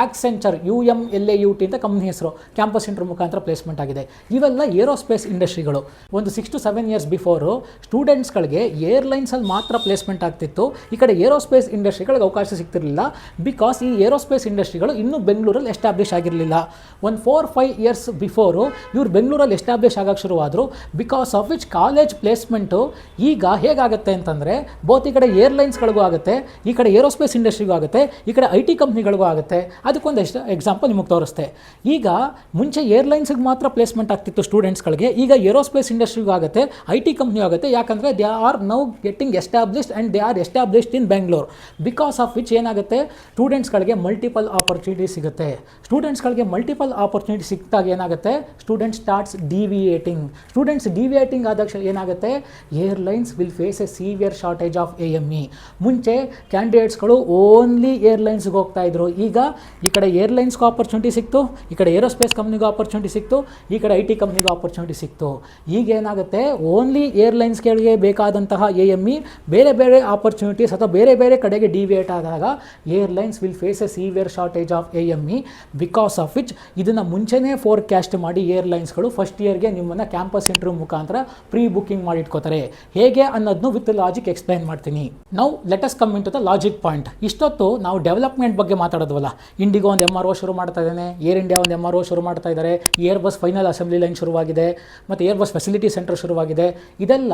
ಆಕ್ಸೆಂಚರ್ UMLAUT ಅಂತ ಕಂಪ್ನಿ ಹೆಸರು, ಕ್ಯಾಂಪಸ್ ಇಂಟರ್ವ್ಯೂ ಮುಖಾಂತರ ಪ್ಲೇಸ್ಮೆಂಟ್ ಆಗಿದೆ. ಇವೆಲ್ಲ ಏರೋಸ್ಪೇಸ್ ಇಂಡಸ್ಟ್ರಿಗಳು. ಒಂದು 6 to 7 ಇಯರ್ಸ್ ಬಿಫೋರು ಸ್ಟೂಡೆಂಟ್ಸ್ಗಳಿಗೆ ಏರ್ಲೈನ್ಸಲ್ಲಿ ಮಾತ್ರ ಪ್ಲೇಸ್ಮೆಂಟ್ ಆಗ್ತಿತ್ತು. ಈ ಕಡೆ ಏರೋಸ್ಪೇಸ್ ಇಂಡಸ್ಟ್ರಿಗಳಿಗೆ ಅವಕಾಶ ಸಿಗ್ತಿರಲಿಲ್ಲ. ಬಿಕಾಸ್ ಈ ಏರೋಸ್ಪೇಸ್ ಇಂಡಸ್ಟ್ರಿಗಳು ಇನ್ನೂ ಬೆಂಗಳೂರಲ್ಲಿ ಎಸ್ಟಾಬ್ಲಿಷ್ ಆಗಿರಲಿಲ್ಲ. ಒಂದು 4-5 ಇಯರ್ಸ್ ಬಿಫೋರು ಇವ್ರು ಬೆಂಗಳೂರಲ್ಲಿ ಎಸ್ಟಾಬ್ಲಿಷ್ ಆಗೋಕ್ಕೆ ಶುರುವಾದರು. Because of which college placement ಈಗ ಹೇಗಾಗುತ್ತೆ ಅಂತಂದರೆ ಬೋತ್ ಈ ಕಡೆ ಏರ್ಲೈನ್ಸ್ಗಳಿಗೂ ಆಗುತ್ತೆ, ಈ ಕಡೆ ಏರೋಸ್ಪೇಸ್ ಇಂಡಸ್ಟ್ರಿಗೂ ಆಗುತ್ತೆ, ಈ ಕಡೆ IT ಕಂಪ್ನಿಗಳಿಗೂ ಆಗುತ್ತೆ. ಅದಕ್ಕೊಂದು ಎಕ್ಸಾಂಪಲ್ ನಿಮಗೆ ತೋರಿಸ್ತೆ. ಈಗ ಮುಂಚೆ ಏರ್ಲೈನ್ಸ್ಗೆ ಮಾತ್ರ ಪ್ಲೇಸ್ಮೆಂಟ್ ಆಗ್ತಿತ್ತು ಸ್ಟೂಡೆಂಟ್ಸ್ಗಳಿಗೆ, ಈಗ ಏರೋಸ್ಪೇಸ್ ಇಂಡಸ್ಟ್ರಿಗೂ ಆಗುತ್ತೆ, IT ಕಂಪ್ನಿ ಆಗುತ್ತೆ. ಯಾಕಂದರೆ they are now getting established and they are established in Bengaluru. Because of which ಏನಾಗುತ್ತೆ, ಸ್ಟೂಡೆಂಟ್ಸ್ಗಳಿಗೆ ಮಲ್ಟಿಪಲ್ ಆಪರ್ಚುನಿಟಿ ಸಿಗುತ್ತೆ. ಸ್ಟೂಡೆಂಟ್ಸ್ಗಳಿಗೆ ಮಲ್ಟಿಪಲ್ ಆಪರ್ಚುನಿಟಿ ಸಿಕ್ಕಿದಾಗ ಏನಾಗುತ್ತೆ, student starts deviating. Students deviating ಆದಾಗ ಏನಾಗುತ್ತೆ, airlines will face a severe shortage of AME. ಮುಂಚೆ ಕ್ಯಾಂಡಿಡೇಟ್ಸ್ಗಳು only ಏರ್ಲೈನ್ಸ್ಗೆ ಹೋಗ್ತಾ ಇದ್ರು. ಈಗ ಈ ಕಡೆ ಏರ್ಲೈನ್ಸ್ಗೂ ಆಪರ್ಚುನಿಟಿ ಸಿಕ್ತು, ಈ ಕಡೆ ಏರೋಸ್ಪೇಸ್ ಕಂಪ್ನಿಗೂ ಆಪರ್ಚುನಿಟಿ ಸಿಕ್ತು, ಈ ಕಡೆ IT ಕಂಪ್ನಿಗೂ ಆಪರ್ಚುನಿಟಿ ಸಿಕ್ತು. ಈಗ ಏನಾಗುತ್ತೆ, ಓನ್ಲಿ ಏರ್ಲೈನ್ಸ್ಗಳಿಗೆ ಬೇಕಾದಂತಹ AME ಬೇರೆ ಬೇರೆ ಆಪರ್ಚುನಿಟೀಸ್ ಅಥವಾ ಬೇರೆ ಬೇರೆ ಕಡೆಗೆ ಡಿವಿಯೇಟ್ ಆದಾಗ airlines will face a severe shortage of AME. Because of which ಇದನ್ನು ಮುಂಚೆನೇ ಫೋರ್ಕ್ಯಾಸ್ಟ್ ಮಾಡಿ ಏರ್ಲೈನ್ಸ್ಗಳು ಫಸ್ಟ್ ಇಯರ್ಗೆ ನಿಮ್ಮನ್ನು ಕ್ಯಾಂಪಸ್ ಇಂಟರ್ವ್ಯೂ ಮುಖಾಂತರ ಪ್ರೀ ಬುಕ್ಕಿಂಗ್ ಮಾಡಿಟ್ಕೋತಾರೆ. ಹೇಗೆ ಅನ್ನೋದನ್ನು ವಿತ್ ಲಾಜಿಕ್ ಎಕ್ಸ್ಪ್ಲೈನ್ ಮಾಡ್ತೀನಿ. Now let us come into the logic point. ಇಷ್ಟೊತ್ತು ನಾವು ಡೆವಲಪ್ಮೆಂಟ್ ಬಗ್ಗೆ ಮಾತಾಡೋದ್ವಲ್ಲ, ಇಂಡಿಗೋ ಒಂದು MRO ಶುರು ಮಾಡ್ತಾ ಇದ್ದಾನೆ, ಏರ್ ಇಂಡಿಯಾ ಒಂದು MRO ಶುರು ಮಾಡ್ತಾ ಇದ್ದಾರೆ, ಏರ್ಬಸ್ ಫೈನಲ್ ಅಸೆಂಬ್ಲಿ ಲೈನ್ ಶುರುವಾಗಿದೆ, ಮತ್ತು ಏರ್ಬಸ್ ಫೆಸಿಲಿಟಿ ಸೆಂಟರ್ ಶುರುವಾಗಿದೆ. ಇದೆಲ್ಲ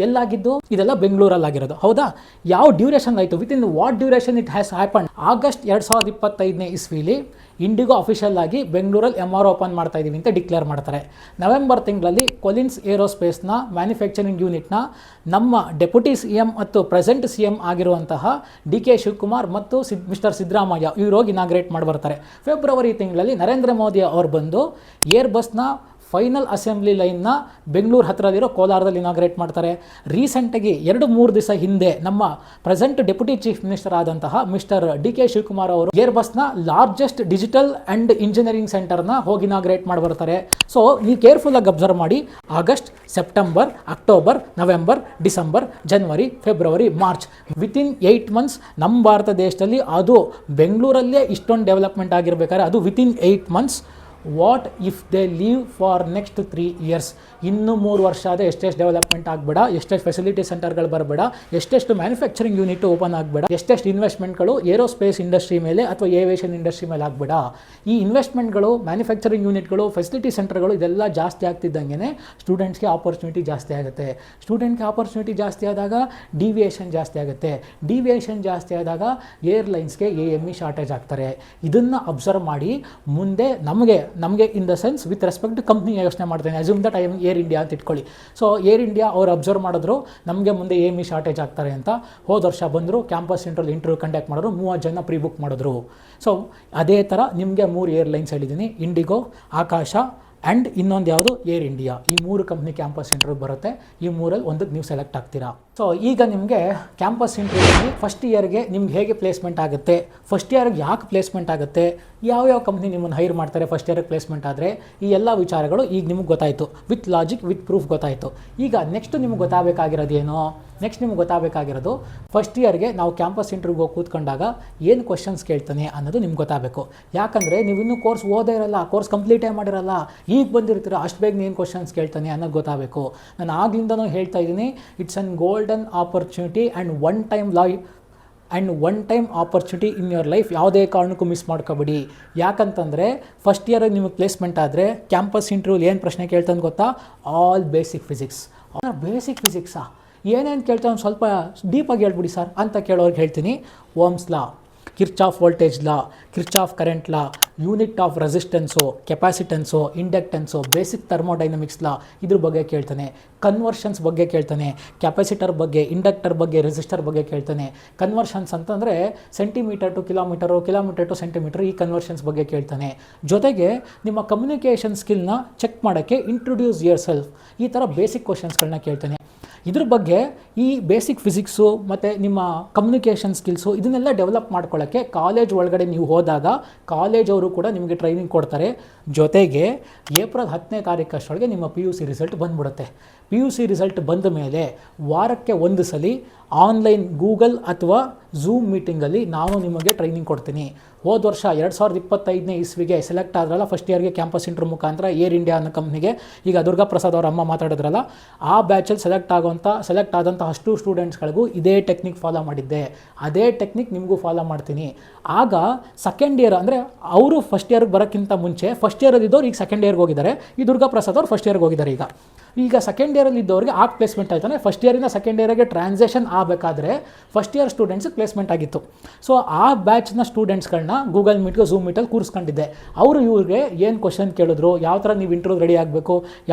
ಎಲ್ಲಾಗಿದ್ದು, ಇದೆಲ್ಲ ಬೆಂಗಳೂರಲ್ಲಾಗಿರೋದು. ಹೌದಾ? ಯಾವ ಡ್ಯೂರೇಷನ್ ಆಯಿತು, within what duration it has happen. August 2025 ಇಸ್ವಿಲಿ ಇಂಡಿಗೋ ಅಫಿಷಿಯಲ್ ಆಗಿ ಬೆಂಗಳೂರಲ್ಲಿ MRO ಓಪನ್ ಮಾಡ್ತಾ ಇದ್ದೀವಿ ಅಂತ ಡಿಕ್ಲೇರ್ ಮಾಡ್ತಾರೆ. ನವೆಂಬರ್ ತಿಂಗಳಲ್ಲಿ ಕೊಲಿನ್ಸ್ ಏರೋಸ್ಪೇಸ್ನ ಮ್ಯಾನುಫ್ಯಾಕ್ಚರಿಂಗ್ ಯೂನಿಟ್ನ ನಮ್ಮ ಡೆಪ್ಯೂಟಿ CM ಮತ್ತು ಪ್ರೆಸೆಂಟ್ CM ಆಗಿರುವಂತಹ DK ಶಿವಕುಮಾರ್ ಮತ್ತು ಮಿಸ್ಟರ್ ಸಿದ್ದರಾಮಯ್ಯ ಇವರು ಹೋಗಿ ಇನಾಗ್ರೇಟ್ ಮಾಡಿ ಬರ್ತಾರೆ. ಫೆಬ್ರವರಿ ತಿಂಗಳಲ್ಲಿ ನರೇಂದ್ರ ಮೋದಿ ಅವರು ಬಂದು ಏರ್ಬಸ್ನ ಫೈನಲ್ ಅಸೆಂಬ್ಲಿ ಲೈನ್ನ ಬೆಂಗಳೂರು ಹತ್ತಿರಲ್ಲಿರೋ ಕೋಲಾರದಲ್ಲಿ ಇನಾಗ್ರೇಟ್ ಮಾಡ್ತಾರೆ. ರೀಸೆಂಟಾಗಿ 2-3 ದಿವಸ ಹಿಂದೆ ನಮ್ಮ ಪ್ರೆಸೆಂಟ್ ಡೆಪ್ಯೂಟಿ ಚೀಫ್ ಮಿನಿಸ್ಟರ್ ಆದಂತಹ ಮಿಸ್ಟರ್ DK ಶಿವಕುಮಾರ್ ಅವರು ಏರ್ಬಸ್ನ ಲಾರ್ಜೆಸ್ಟ್ ಡಿಜಿಟಲ್ ಆ್ಯಂಡ್ ಇಂಜಿನಿಯರಿಂಗ್ ಸೆಂಟರ್ನ ಹೋಗಿ ಇನಾಗ್ರೇಟ್ ಮಾಡಿ ಬರ್ತಾರೆ. ಸೊ ನೀವು ಕೇರ್ಫುಲ್ಲಾಗಿ ಅಬ್ಸರ್ವ್ ಮಾಡಿ, August, September, October, November, December, January, February, March, within 8 months ನಮ್ಮ ಭಾರತ ದೇಶದಲ್ಲಿ, ಅದು ಬೆಂಗಳೂರಲ್ಲೇ ಇಷ್ಟೊಂದು ಡೆವಲಪ್ಮೆಂಟ್ ಆಗಿರ್ಬೇಕಾದ್ರೆ ಅದು within 8 months. What if they leave for next 3 years? ಇನ್ನೂ 3 ವರ್ಷ ಆದರೆ ಎಷ್ಟೆಷ್ಟು ಡೆವಲಪ್ಮೆಂಟ್ ಆಗಬೇಡ, ಎಷ್ಟೆಷ್ಟು ಫೆಸಿಲಿಟಿ ಸೆಂಟರ್ಗಳು ಬರಬೇಡ, ಎಷ್ಟೆಷ್ಟು ಮ್ಯಾನುಫ್ಯಾಕ್ಚರಿಂಗ್ ಯೂನಿಟ್ ಓಪನ್ ಆಗಬೇಡ, ಎಷ್ಟೆಷ್ಟು ಇನ್ವೆಸ್ಟ್ಮೆಂಟ್ಗಳು ಏರೋಸ್ಪೇಸ್ ಇಂಡಸ್ಟ್ರಿ ಮೇಲೆ ಅಥವಾ ಏವಿಯೇಷನ್ ಇಂಡಸ್ಟ್ರಿ ಮೇಲೆ ಆಗಬೇಡ. ಈ ಇನ್ವೆಸ್ಟ್ಮೆಂಟ್ಗಳು, ಮ್ಯಾನುಫ್ಯಾಕ್ಚರಿಂಗ್ ಯೂನಿಟ್ಗಳು, ಫೆಸಿಲಿಟಿ ಸೆಂಟರ್ಗಳು ಇದೆಲ್ಲ ಜಾಸ್ತಿ ಆಗ್ತಿದ್ದಂಗೆ ಸ್ಟೂಡೆಂಟ್ಸ್ಗೆ ಆಪರ್ಚುನಿಟಿ ಜಾಸ್ತಿ ಆಗುತ್ತೆ. ಸ್ಟೂಡೆಂಟ್ಗೆ ಆಪರ್ಚುನಿಟಿ ಜಾಸ್ತಿ ಆದಾಗ ಡಿವಿಯೇಷನ್ ಜಾಸ್ತಿ ಆಗುತ್ತೆ. ಡಿವಿಯೇಷನ್ ಜಾಸ್ತಿ ಆದಾಗ ಏರ್ಲೈನ್ಸ್ಗೆ AME ಶಾರ್ಟೇಜ್ ಆಗ್ತಾರೆ. ಇದನ್ನು ಅಬ್ಸರ್ವ್ ಮಾಡಿ ಮುಂದೆ ನಮಗೆ in the sense with respect to company ಯೋಚನೆ ಮಾಡ್ತೇನೆ. Assume that I am Air India ಅಂತ ಇಟ್ಕೊಳ್ಳಿ. ಸೊ ಏರ್ ಇಂಡಿಯಾ ಅವ್ರು ಅಬ್ಸರ್ವ್ ಮಾಡಿದ್ರು ನಮಗೆ ಮುಂದೆ AME ಶಾರ್ಟೇಜ್ ಆಗ್ತಾರೆ ಅಂತ. ಹೋದ ವರ್ಷ ಬಂದರು, ಕ್ಯಾಂಪಸ್ ಇಂಟರ್ವ್ಯೂ ಕಂಡಕ್ಟ್ ಮಾಡಿದ್ರು, 30 ಜನ ಪ್ರೀ ಬುಕ್ ಮಾಡಿದ್ರು. ಸೊ ಅದೇ ಥರ ನಿಮಗೆ 3 ಏರ್ಲೈನ್ಸ್ ಹೇಳಿದ್ದೀನಿ, ಇಂಡಿಗೋ, ಆಕಾಶ ಆ್ಯಂಡ್ ಇನ್ನೊಂದು ಯಾವುದು, ಏರ್ ಇಂಡಿಯಾ. ಈ 3 ಕಂಪ್ನಿ ಕ್ಯಾಂಪಸ್ ಇಂಟರ್ವ್ಯೂ ಬರುತ್ತೆ. ಈ 3ರಲ್ಲಿ ಒಂದಕ್ಕೆ ನೀವು ಸೆಲೆಕ್ಟ್ ಆಗ್ತೀರಾ. ಸೊ ಈಗ ನಿಮಗೆ ಕ್ಯಾಂಪಸ್ ಇಂಟರ್ವ್ಯೂಲಿ ಫಸ್ಟ್ ಇಯರ್ಗೆ ನಿಮ್ಗೆ ಹೇಗೆ ಪ್ಲೇಸ್ಮೆಂಟ್ ಆಗುತ್ತೆ, ಫಸ್ಟ್ ಇಯರ್ಗೆ ಯಾಕೆ ಪ್ಲೇಸ್ಮೆಂಟ್ ಆಗುತ್ತೆ, ಯಾವ್ಯಾವ ಕಂಪ್ನಿ ನಿಮ್ಮನ್ನು ಹೈರ್ ಮಾಡ್ತಾರೆ ಫಸ್ಟ್ ಇಯರ್ಗೆ ಪ್ಲೇಸ್ಮೆಂಟ್ ಆದರೆ, ಈ ಎಲ್ಲ ವಿಚಾರಗಳು ಈಗ ನಿಮಗೆ ಗೊತ್ತಾಯಿತು. ವಿತ್ ಲಾಜಿಕ್, ವಿತ್ ಪ್ರೂಫ್ ಗೊತ್ತಾಯಿತು. ಈಗ ನೆಕ್ಸ್ಟ್ ನಿಮ್ಗೆ ಗೊತ್ತಾಗಬೇಕಾಗಿರೋದು ಏನು? ನೆಕ್ಸ್ಟ್ ನಿಮ್ಗೆ ಗೊತ್ತಾಗಬೇಕಾಗಿರೋದು ಫಸ್ಟ್ ಇಯರ್ಗೆ ನಾವು ಕ್ಯಾಂಪಸ್ ಇಂಟರ್ವ್ಯೂಗೆ ಹೋಗಿ ಕೂತ್ಕೊಂಡಾಗ ಏನು ಕ್ವಶನ್ಸ್ ಕೇಳ್ತಾನೆ ಅನ್ನೋದು ನಿಮ್ಗೆ ಗೊತ್ತಾಗಬೇಕು. ಯಾಕಂದರೆ ನೀವು ಇನ್ನೂ ಕೋರ್ಸ್ ಓದೇ ಇರಲ್ಲ, ಕೋರ್ಸ್ ಕಂಪ್ಲೀಟೇ ಮಾಡಿರಲ್ಲ, ಈಗ ಬಂದಿರ್ತೀರ, ಅಷ್ಟು ಬೇಗ ಏನು ಕ್ವಶನ್ಸ್ ಕೇಳ್ತಾನೆ ಅನ್ನೋದು ಗೊತ್ತಾಗಬೇಕು. ನಾನು ಆಗ್ಲಿಂದನೂ ಹೇಳ್ತಾ ಇದ್ದೀನಿ, it's an golden opportunity and one time opportunity in your life. ಯಾವುದೇ ಕಾರಣಕ್ಕೂ ಮಿಸ್ ಮಾಡ್ಕೋಬೇಡಿ. ಯಾಕಂತಂದರೆ ಫಸ್ಟ್ ಇಯರಾಗಿ ನಿಮಗೆ ಪ್ಲೇಸ್ಮೆಂಟ್ ಆದರೆ ಕ್ಯಾಂಪಸ್ ಇಂಟರ್ವ್ಯೂಲಿ ಏನು ಪ್ರಶ್ನೆ ಕೇಳ್ತಾನೆ ಗೊತ್ತಾ? All basic physics. ಬೇಸಿಕ್ ಫಿಸಿಕ್ಸಾ? ಏನೇನು ಕೇಳ್ತಾನೆ ಸ್ವಲ್ಪ ಡೀಪಾಗಿ ಹೇಳ್ಬಿಡಿ ಸರ್ ಅಂತ ಕೇಳೋರಿಗೆ ಹೇಳ್ತೀನಿ. Ohm's law, Kirchhoff voltage law, Kirchhoff current law, unit of resistance, capacitance, inductance, basic thermodynamics law ಇದ್ರ ಬಗ್ಗೆ ಕೇಳ್ತಾನೆ. ಕನ್ವರ್ಷನ್ಸ್ ಬಗ್ಗೆ ಕೇಳ್ತಾನೆ, ಕೆಪಾಸಿಟರ್ ಬಗ್ಗೆ, ಇಂಡಕ್ಟರ್ ಬಗ್ಗೆ, ರೆಸಿಸ್ಟರ್ ಬಗ್ಗೆ ಕೇಳ್ತಾನೆ. ಕನ್ವರ್ಷನ್ಸ್ ಅಂತಂದರೆ centimetre to kilometre, kilometre to centimetre, ಈ ಕನ್ವರ್ಷನ್ಸ್ ಬಗ್ಗೆ ಕೇಳ್ತಾನೆ. ಜೊತೆಗೆ ನಿಮ್ಮ ಕಮ್ಯುನಿಕೇಷನ್ ಸ್ಕಿಲ್ನ ಚೆಕ್ ಮಾಡೋಕ್ಕೆ ಇಂಟ್ರೊಡ್ಯೂಸ್ ಯುವರ್ ಸೆಲ್ಫ್, ಈ ಥರ ಬೇಸಿಕ್ ಕ್ವಶನ್ಸ್ಗಳನ್ನ ಕೇಳ್ತಾನೆ. ಇದ್ರ ಬಗ್ಗೆ ಈ ಬೇಸಿಕ್ ಫಿಸಿಕ್ಸು ಮತ್ತು ನಿಮ್ಮ ಕಮ್ಯುನಿಕೇಷನ್ ಸ್ಕಿಲ್ಸು ಇದನ್ನೆಲ್ಲ ಡೆವಲಪ್ ಮಾಡ್ಕೊಳ್ಳೋಕ್ಕೆ ಕಾಲೇಜ್ ಒಳಗಡೆ ನೀವು ಹೋದಾಗ ಕಾಲೇಜವರು ಕೂಡ ನಿಮಗೆ ಟ್ರೈನಿಂಗ್ ಕೊಡ್ತಾರೆ. ಜೊತೆಗೆ ಏಪ್ರಿಲ್ 10ನೇ ತಾರೀಕಷ್ಟೊಳಗೆ ನಿಮ್ಮ PUC ರಿಸಲ್ಟ್ ಬಂದ್ಬಿಡುತ್ತೆ. PUC ರಿಸಲ್ಟ್ ಬಂದ ಮೇಲೆ ವಾರಕ್ಕೆ ಒಂದು ಸಲ ಆನ್ಲೈನ್ ಗೂಗಲ್ ಅಥವಾ ಝೂಮ್ ಮೀಟಿಂಗಲ್ಲಿ ನಾನು ನಿಮಗೆ ಟ್ರೈನಿಂಗ್ ಕೊಡ್ತೀನಿ. ಹೋದ ವರ್ಷ 2025ನೇ ಇಸ್ವಿಗೆ ಸೆಲೆಕ್ಟ್ ಆದ್ರಲ್ಲ ಫಸ್ಟ್ ಇಯರ್ಗೆ ಕ್ಯಾಂಪಸ್ ಇಂಟರ್ವ್ಯೂ ಮುಖಾಂತರ ಏರ್ ಇಂಡಿಯಾ ಅನ್ನೋ ಕಂಪ್ನಿಗೆ, ಈಗ ದುರ್ಗಾ ಪ್ರಸಾದ್ ಅವರ ಅಮ್ಮ ಮಾತಾಡಿದ್ರಲ್ಲ, ಆ ಬ್ಯಾಚಲ್ಲಿ ಸೆಲೆಕ್ಟ್ ಆದಂಥ ಅಷ್ಟು ಸ್ಟೂಡೆಂಟ್ಸ್ಗಳಿಗೂ ಇದೇ ಟೆಕ್ನಿಕ್ ಫಾಲೋ ಮಾಡಿದ್ದೆ. ಅದೇ ಟೆಕ್ನಿಕ್ ನಿಮಗೂ ಫಾಲೋ ಮಾಡ್ತೀನಿ. ಆಗ ಸೆಕೆಂಡ್ ಇಯರ್ ಅಂದರೆ ಅವರು ಫಸ್ಟ್ ಇಯರ್ಗೆ ಬರೋಕ್ಕಿಂತ ಮುಂಚೆ ಫಸ್ಟ್ ಇಯರಲ್ಲಿದ್ದವ್ರು ಈಗ ಸೆಕೆಂಡ್ ಇಯರ್ಗೆ ಹೋಗಿದ್ದಾರೆ. ಈ ದುರ್ಗಾ ಪ್ರಸಾದ್ ಅವರು ಫಸ್ಟ್ ಇಯರ್ಗೆ ಹೋಗಿದ್ದಾರೆ. ಈಗ ಸೆಕೆಂಡ್ ಇಯರಲ್ಲಿ ಇದ್ದವ್ರಿಗೆ ಆಗ ಪ್ಲೇಸ್ಮೆಂಟ್ ಆಯ್ತಾನೆ. ಫಸ್ಟ್ ಇಯರಿಂದ ಸೆಕೆಂಡ್ ಇಯರ್ಗೆ ಟ್ರಾನ್ಸಾಕ್ಷನ್ ಆಗಬೇಕಾದ್ರೆ ಫಸ್ಟ್ ಇಯರ್ ಸ್ಟೂಡೆಂಟ್ಸಿಗೆ ಪ್ಲೇಸ್ಮೆಂಟ್ ಆಗಿತ್ತು. ಸೊ ಆ ಬ್ಯಾಚ್ನ ಸ್ಟೂಡೆಂಟ್ಸ್ಗಳನ್ನ ಗೂಗಲ್ ಮೀಟ್ಗೆ ಝೂಮ್ ಮೀಟಲ್ಲಿ ಕೂರಿಸ್ಕೊಂಡಿದ್ದೆ. ಅವರು ಇವ್ರಿಗೆ ಏನು ಕ್ವಶನ್ ಕೇಳಿದ್ರು, ಯಾವ ಥರ ನೀವು ಇಂಟರ್ವ್ಯೂ ರೆಡಿ ಆಗಬೇಕು,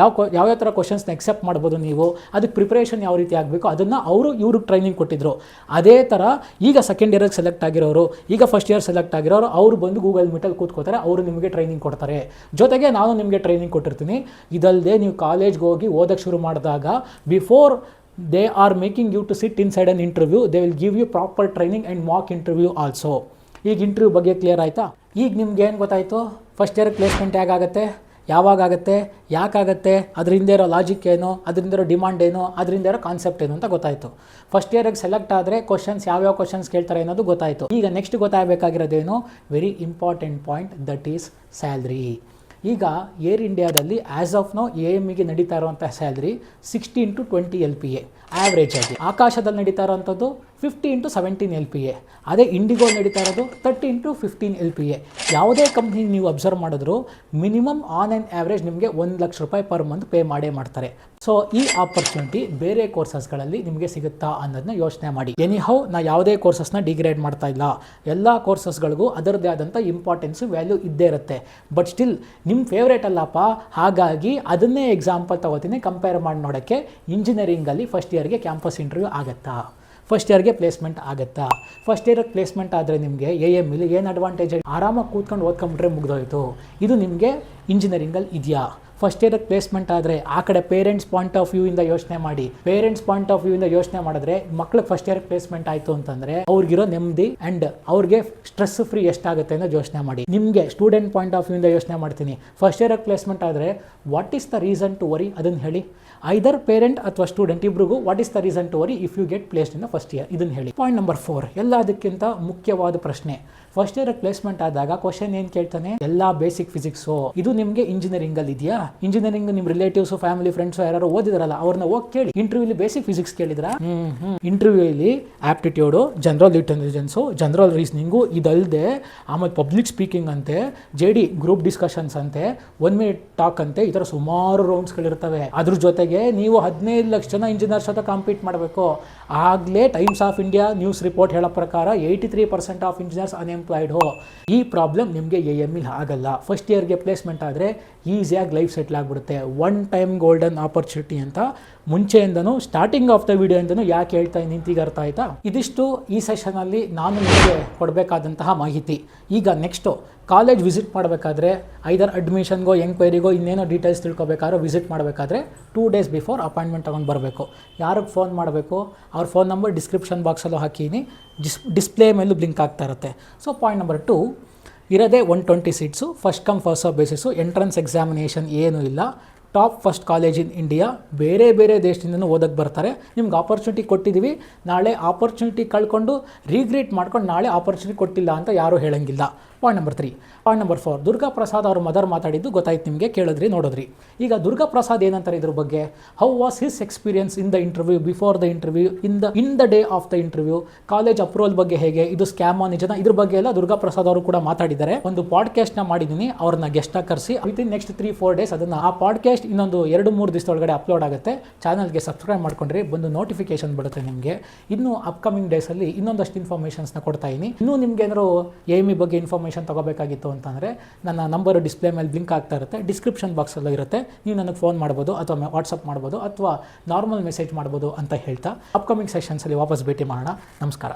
ಯಾವ ಥರ ಕ್ವಶನ್ಸ್ನ ಎಕ್ಸೆಪ್ಟ್ ಮಾಡ್ಬೋದು ನೀವು, ಅದಕ್ಕೆ ಪ್ರಿಪ್ರೇಷನ್ ಯಾವ ರೀತಿ ಆಗಬೇಕು, ಅದನ್ನು ಅವರು ಇವ್ರಿಗೆ ಟ್ರೈನಿಂಗ್ ಕೊಟ್ಟಿದ್ರು. ಅದೇ ಥರ ಈಗ ಸೆಕೆಂಡ್ ಇಯರ್ಗೆ ಸೆಲೆಕ್ಟ್ ಆಗಿರೋರು, ಈಗ ಫಸ್ಟ್ ಇಯರ್ ಸೆಲೆಕ್ಟ್ ಆಗಿರೋರು, ಅವರು ಬಂದು ಗೂಗಲ್ ಮೀಟಲ್ಲಿ ಕೂತ್ಕೋತಾರೆ, ಅವರು ನಿಮಗೆ ಟ್ರೈನಿಂಗ್ ಕೊಡ್ತಾರೆ. ಜೊತೆಗೆ ನಾನು ನಿಮಗೆ ಟ್ರೈನಿಂಗ್ ಕೊಟ್ಟಿರ್ತೀನಿ. ಇದಲ್ಲದೆ ನೀವು ಕಾಲೇಜ್ಗೆ ಹೋಗಿ ಓದಕ್ಕೆ ಶುರು ಮಾಡಿದಾಗ before they are making you to sit inside an interview, they will give you proper training and mock interview also. ಈಗ ಇಂಟರ್ವ್ಯೂ ಬಗ್ಗೆ ಕ್ಲಿಯರ್ ಆಯಿತಾ? ಈಗ ನಿಮ್ಗೆ ಏನು ಗೊತ್ತಾಯಿತು? ಫಸ್ಟ್ ಇಯರ್ ಪ್ಲೇಸ್ಮೆಂಟ್ ಹೇಗಾಗುತ್ತೆ, ಯಾವಾಗ ಆಗುತ್ತೆ, ಯಾಕಾಗುತ್ತೆ, ಅದರಿಂದ ಇರೋ ಲಾಜಿಕ್ ಏನು, ಅದರಿಂದ ಇರೋ ಡಿಮಾಂಡ್ ಏನು, ಅದರಿಂದ ಇರೋ ಕಾನ್ಸೆಪ್ಟ್ ಏನು ಅಂತ ಗೊತ್ತಾಯಿತು. ಫಸ್ಟ್ ಇಯರಿಗೆ ಸೆಲೆಕ್ಟ್ ಆದರೆ ಕ್ವಶನ್ಸ್ ಯಾವ್ಯಾವ ಕ್ವಶನ್ಸ್ ಕೇಳ್ತಾರೆ ಅನ್ನೋದು ಗೊತ್ತಾಯಿತು. ಈಗ ನೆಕ್ಸ್ಟ್ ಗೊತ್ತಾಗಬೇಕಾಗಿರೋದೇನು, very important point, that is salary. ಈಗ ಏರ್ ಇಂಡಿಯಾದಲ್ಲಿ ಆ್ಯಸ್ ಆಫ್ ನೋ AMEಗೆ ನಡೀತಾ ಇರುವಂಥ ಸ್ಯಾಲ್ರಿ 60 into 20 LPA ಆ್ಯಾವ್ರೇಜ್ ಆಗಿ. ಆಕಾಶದಲ್ಲಿ ನಡೀತಾ ಇರೋವಂಥದ್ದು 50 into 17 LPA. ಅದೇ ಇಂಡಿಗೋ ನಡೀತಾ ಇರೋದು 30 into 15 LPA. ಯಾವುದೇ ಕಂಪ್ನಿ ನೀವು ಅಬ್ಸರ್ವ್ ಮಾಡಿದ್ರು ಮಿನಿಮಮ್ ಆನ್ ಆ್ಯನ್ ಆ್ಯಾವ್ರೇಜ್ ನಿಮಗೆ 1 ಲಕ್ಷ ರೂಪಾಯಿ ಪರ್ ಮಂತ್ ಪೇ ಮಾಡೇ ಮಾಡ್ತಾರೆ. ಸೊ ಈ ಆಪರ್ಚುನಿಟಿ ಬೇರೆ ಕೋರ್ಸಸ್ಗಳಲ್ಲಿ ನಿಮಗೆ ಸಿಗುತ್ತಾ ಅನ್ನೋದನ್ನ ಯೋಚನೆ ಮಾಡಿ. ಎನಿಹೌ ನಾ ಯಾವುದೇ ಕೋರ್ಸಸ್ನ ಡಿಗ್ರೇಡ್ ಮಾಡ್ತಾ ಇಲ್ಲ, ಎಲ್ಲ ಕೋರ್ಸಸ್ಗಳಿಗೂ ಅದರದ್ದೇ ಆದಂಥ ಇಂಪಾರ್ಟೆನ್ಸು ವ್ಯಾಲ್ಯೂ ಇದ್ದೇ ಇರುತ್ತೆ. ಬಟ್ ಸ್ಟಿಲ್ ನಿಮ್ಮ ಫೇವ್ರೇಟ್ ಅಲ್ಲಪ್ಪ, ಹಾಗಾಗಿ ಅದನ್ನೇ ಎಕ್ಸಾಂಪಲ್ ತಗೋತೀನಿ ಕಂಪೇರ್ ಮಾಡಿ ನೋಡೋಕ್ಕೆ. ಇಂಜಿನಿಯರಿಂಗಲ್ಲಿ ಫಸ್ಟ್ ಇಯರ್ಗೆ ಕ್ಯಾಂಪಸ್ ಇಂಟರ್ವ್ಯೂ ಆಗುತ್ತಾ, ಫಸ್ಟ್ ಇಯರ್ಗೆ ಪ್ಲೇಸ್ಮೆಂಟ್ ಆಗುತ್ತಾ? ಫಸ್ಟ್ ಇಯರ್ಗೆ ಪ್ಲೇಸ್ಮೆಂಟ್ ಆದರೆ ನಿಮಗೆ AMEಲಿ ಏನು ಅಡ್ವಾಂಟೇಜ್? ಆರಾಮಾಗಿ ಕೂತ್ಕೊಂಡು ಓದ್ಕೊಂಬಿಟ್ರೆ ಮುಗಿದೋಯ್ತು. ಇದು ನಿಮಗೆ ಇಂಜಿನಿಯರಿಂಗಲ್ಲಿ ಇದೆಯಾ? ಫಸ್ಟ್ ಇಯರ್ಗೆ ಪ್ಲೇಸ್ಮೆಂಟ್ ಆದರೆ ಆ ಕಡೆ ಪೇರೆಂಟ್ಸ್ ಪಾಯಿಂಟ್ ಆಫ್ ವ್ಯೂ ಇಂದ ಯೋಚನೆ ಮಾಡಿ. ಪೇರೆಂಟ್ಸ್ ಪಾಯಿಂಟ್ ಆಫ್ ವ್ಯೂ ಇಂದ ಯೋಚನೆ ಮಾಡಿದ್ರೆ ಮಕ್ಳಿಗೆ ಫಸ್ಟ್ ಇಯರ್ಗೆ ಪ್ಲೇಸ್ಮೆಂಟ್ ಆಯಿತು ಅಂತಂದರೆ ಅವ್ರಿಗಿರೋ ನೆಮ್ಮದಿ ಆ್ಯಂಡ್ ಅವ್ರಿಗೆ ಸ್ಟ್ರೆಸ್ ಫ್ರೀ ಎಷ್ಟಾಗುತ್ತೆ ಅಂತ ಯೋಚನೆ ಮಾಡಿ. ನಿಮಗೆ ಸ್ಟೂಡೆಂಟ್ ಪಾಯಿಂಟ್ ಆಫ್ ವ್ಯೂ ಇಂದ ಯೋಚನೆ ಮಾಡ್ತೀನಿ. ಫಸ್ಟ್ ಇಯರ್ಗೆ ಪ್ಲೇಸ್ಮೆಂಟ್ ಆದರೆ what is the reason to worry, ಅದನ್ನು ಹೇಳಿ. ಐದರ್ ಪೇರೆಂಟ್ ಅಥವಾ ಸ್ಟೂಡೆಂಟ್ ಇಬ್ರಿಗೂ what is the reason to worry if you get placed in the first year, ಇದನ್ನು ಹೇಳಿ. ಪಾಯಿಂಟ್ ನಂಬರ್ 4, ಎಲ್ಲದಕ್ಕಿಂತ ಮುಖ್ಯವಾದ ಪ್ರಶ್ನೆ. ಫಸ್ಟ್ ಇಯರ್ ಪ್ಲೇಸ್ಮೆಂಟ್ ಆದಾಗ ಕ್ವಶನ್ ಏನು ಕೇಳ್ತಾನೆ? ಎಲ್ಲ ಬೇಸಿಕ್ ಫಿಸಿಕ್ಸು. ಇದು ನಿಮಗೆ ಇಂಜಿನಿಯರಿಂಗಲ್ಲಿ ಇದೆಯಾ? ಇಂಜಿನಿಯರಿಂಗ್ ನಿಮ್ಮ ರಿಲೇಟಿವ್ಸು, ಫ್ಯಾಮಿಲಿ, ಫ್ರೆಂಡ್ಸು ಯಾರು ಓದಿದಾರಲ್ಲ ಅವ್ರನ್ನ ಹೋಗಿ ಕೇಳಿ. ಇಂಟರ್ವ್ಯೂಲಿ ಬೇಸಿಕ್ ಫಿಸಿಕ್ಸ್ ಕೇಳಿದ್ರ? ಇಂಟರ್ವ್ಯೂಲಿ aptitude, general intelligence, general reasoning, ಇದಲ್ಲದೆ ಆಮೇಲೆ ಪಬ್ಲಿಕ್ ಸ್ಪೀಕಿಂಗ್ ಅಂತೆ, JD ಗ್ರೂಪ್ ಡಿಸ್ಕಷನ್ಸ್ ಅಂತೆ, 1 minute ಟಾಕ್ ಅಂತೆ, ಈ ಥರ ಸುಮಾರು ರೌಂಡ್ಸ್ಗಳಿರ್ತವೆ. ಅದ್ರ ಜೊತೆಗೆ ನೀವು 15 ಲಕ್ಷ ಜನ ಇಂಜಿನಿಯರ್ಸ್ ಜೊತೆ ಕಾಂಪೀಟ್ ಮಾಡಬೇಕು. ಆಗಲೇ times of India news report ಹೇಳೋ ಪ್ರಕಾರ 83% ಆಫ್ ಇಂಜಿನಿಯರ್ಸ್ ಅನ್ಎಂಪ್ಲಾಯ್ಡ್. ಈ ಪ್ರಾಬ್ಲಮ್ ನಿಮಗೆ AMEಲಿ ಆಗಲ್ಲ. ಫಸ್ಟ್ ಇಯರ್ಗೆ ಪ್ಲೇಸ್ಮೆಂಟ್ ಆದರೆ ಈಸಿಯಾಗಿ ಲೈಫ್ ಸೆಟ್ಲ್ ಆಗಿಬಿಡುತ್ತೆ. ಒನ್ ಟೈಮ್ ಗೋಲ್ಡನ್ ಆಪರ್ಚುನಿಟಿ ಅಂತ ಮುಂಚೆಯಿಂದನೂ ಸ್ಟಾರ್ಟಿಂಗ್ ಆಫ್ ದ ವಿಡಿಯೋಯಿಂದನೂ ಯಾಕೆ ಹೇಳ್ತಾ ನಿಂತಿಗೆ ಅರ್ಥ ಆಯ್ತಾ? ಇದಿಷ್ಟು ಈ ಸೆಷನಲ್ಲಿ ನಾನು ನಿಮಗೆ ಕೊಡಬೇಕಾದಂತಹ ಮಾಹಿತಿ. ಈಗ ನೆಕ್ಸ್ಟು ಕಾಲೇಜ್ ವಿಸಿಟ್ ಮಾಡಬೇಕಾದ್ರೆ ಐದರ್ ಅಡ್ಮಿಷನ್ಗೋ ಎಂಕ್ವೈರಿಗೋ ಇನ್ನೇನೋ ಡೀಟೇಲ್ಸ್ ತಿಳ್ಕೊಬೇಕಾದ್ರೆ ವಿಸಿಟ್ ಮಾಡಬೇಕಾದ್ರೆ 2 days ಬಿಫೋರ್ ಅಪಾಯಿಂಟ್ಮೆಂಟ್ ತೊಗೊಂಡು ಬರಬೇಕು. ಯಾರಿಗೆ ಫೋನ್ ಮಾಡಬೇಕು? ಅವ್ರ ಫೋನ್ ನಂಬರ್ ಡಿಸ್ಕ್ರಿಪ್ಷನ್ ಬಾಕ್ಸಲ್ಲೂ ಹಾಕೀನಿ, ಡಿಸ್ಪ್ಲೇ ಮೇಲೂ ಬ್ಲಿಂಕ್ ಆಗ್ತಾ ಇರುತ್ತೆ. ಸೊ ಪಾಯಿಂಟ್ ನಂಬರ್ 2, ಇರೋದೇ 120 seats, first come first serve basis, entrance examination ಏನೂ ಇಲ್ಲ. Top first college in India, ಬೇರೆ ಬೇರೆ ದೇಶದಿಂದನೂ ಓದಕ್ಕೆ ಬರ್ತಾರೆ. ನಿಮ್ಗೆ ಆಪರ್ಚುನಿಟಿ ಕೊಟ್ಟಿದ್ದೀವಿ, ನಾಳೆ ಆಪರ್ಚುನಿಟಿ ಕಳ್ಕೊಂಡು ರೀಗ್ರೇಟ್ ಮಾಡ್ಕೊಂಡು ನಾಳೆ ಆಪರ್ಚುನಿಟಿ ಕೊಟ್ಟಿಲ್ಲ ಅಂತ ಯಾರೂ ಹೇಳೋಂಗಿಲ್ಲ. Point number 3. Point number 4, Durga Prasad ಅವ್ರ ಮದರ್ ಮಾತಾಡಿದ್ದು ಗೊತ್ತಾಯ್ತು ನಿಮಗೆ, ಕೇಳಿದ್ರಿ, ನೋಡಿದ್ರಿ. ಈಗ ದುರ್ಗಾ ಪ್ರಸಾದ್ ಏನಂತಾರೆ ಇದ್ರ ಬಗ್ಗೆ? How was his experience in the interview, before the interview, in the day of the interview, college approval ಬಗ್ಗೆ ಹೇಗೆ, ಇದು ಸ್ಕ್ಯಾಮೋ ನಿಜನಾ, ಇದ್ರ ಬಗ್ಗೆ ಎಲ್ಲ ದುರ್ಗಾ ಪ್ರಸಾದ್ ಅವರು ಕೂಡ ಮಾತಾಡಿದ್ದಾರೆ. ಒಂದು ಪಾಡ್ಕಾಸ್ಟ್ನ ಮಾಡಿದ್ದೀನಿ, ಅವ್ರನ್ನ ಗೆಸ್ಟಾಗಿ ಕರೆಸಿ ವಿತಿನ್ ನೆಕ್ಸ್ಟ್ 3-4 days ಅದನ್ನು ಆ ಪಾಡ್ಕಾಸ್ಟ್ ಇನ್ನೊಂದು 2-3 ದಿವಸದೊಳಗಡೆ ಅಪ್ಲೋಡ್ ಆಗುತ್ತೆ. ಚಾನಲ್ಗೆ ಸಬ್ಸ್ಕ್ರೈಬ್ ಮಾಡ್ಕೊಂಡ್ರೆ ಬಂದು ನೋಟಿಫಿಕೇಶನ್ ಬರುತ್ತೆ ನಿಮಗೆ. ಇನ್ನು ಅಪ್ಕಮಿಂಗ್ ಡೇಸಲ್ಲಿ ಇನ್ನೊಂದಷ್ಟು ಇನ್ಫಾರ್ಮೇಷನ್ಸ್ನ ಕೊಡ್ತಾ ಇದ್ದೀನಿ. ಇನ್ನೂ ನಿಮ್ಗೆ ಏನಾದ್ರು AME ಬಗ್ಗೆ ಇನ್ಫಾರ್ಮೇಷನ್ ತೊಗೋಬೇಕಾಗಿತ್ತು ಅಂತಂದರೆ ನನ್ನ ನಂಬರು ಡಿಸ್ಪ್ಲೇ ಮೇಲೆ ಬ್ಲಿಂಕ್ ಆಗ್ತಾ ಇರುತ್ತೆ, ಡಿಸ್ಕ್ರಿಪ್ಷನ್ ಬಾಕ್ಸಲ್ಲೂ ಇರುತ್ತೆ. ನೀವು ನನಗೆ ಫೋನ್ ಮಾಡ್ಬೋದು ಅಥವಾ ವಾಟ್ಸಪ್ ಮಾಡ್ಬೋದು ಅಥವಾ ನಾರ್ಮಲ್ ಮೆಸೇಜ್ ಮಾಡ್ಬೋದು ಅಂತ ಹೇಳ್ತಾ ಅಪ್ಕಮಿಂಗ್ ಸೆಷನ್ಸಲ್ಲಿ ವಾಪಸ್ ಭೇಟಿ ಮಾಡೋಣ. ನಮಸ್ಕಾರ.